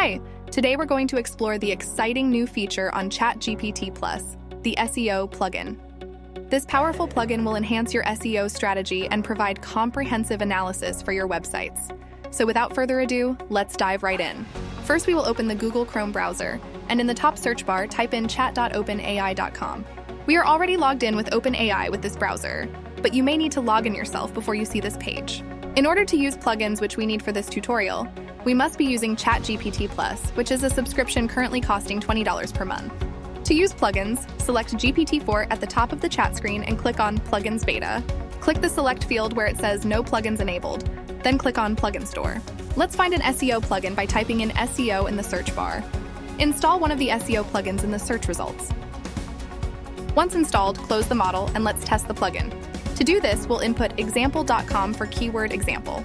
Hi! Today we're going to explore the exciting new feature on ChatGPT Plus, the SEO plugin. This powerful plugin will enhance your SEO strategy and provide comprehensive analysis for your websites. So without further ado, let's dive right in. First, we will open the Google Chrome browser, and in the top search bar, type in chat.openai.com. We are already logged in with OpenAI with this browser, but you may need to log in yourself before you see this page. In order to use plugins which we need for this tutorial, we must be using ChatGPT Plus, which is a subscription currently costing $20 per month. To use plugins, select GPT-4 at the top of the chat screen and click on Plugins Beta. Click the select field where it says No Plugins Enabled, then click on Plugin Store. Let's find an SEO plugin by typing in SEO in the search bar. Install one of the SEO plugins in the search results. Once installed, close the model and let's test the plugin. To do this, we'll input example.com for keyword example.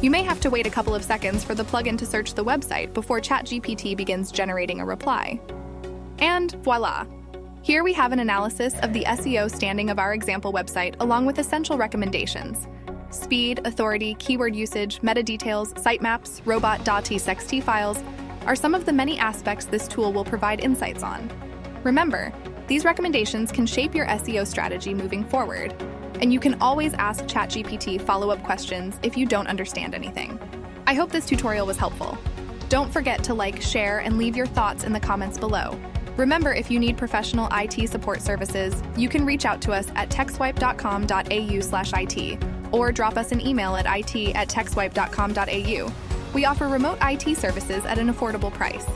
You may have to wait a couple of seconds for the plugin to search the website before ChatGPT begins generating a reply. And voila! Here we have an analysis of the SEO standing of our example website along with essential recommendations. Speed, authority, keyword usage, meta details, sitemaps, robot.txt files are some of the many aspects this tool will provide insights on. Remember, these recommendations can shape your SEO strategy moving forward, and you can always ask ChatGPT follow-up questions if you don't understand anything. I hope this tutorial was helpful. Don't forget to like, share, and leave your thoughts in the comments below. Remember, if you need professional IT support services, you can reach out to us at techswipe.com.au/IT or drop us an email at it@techswipe.com.au. We offer remote IT services at an affordable price.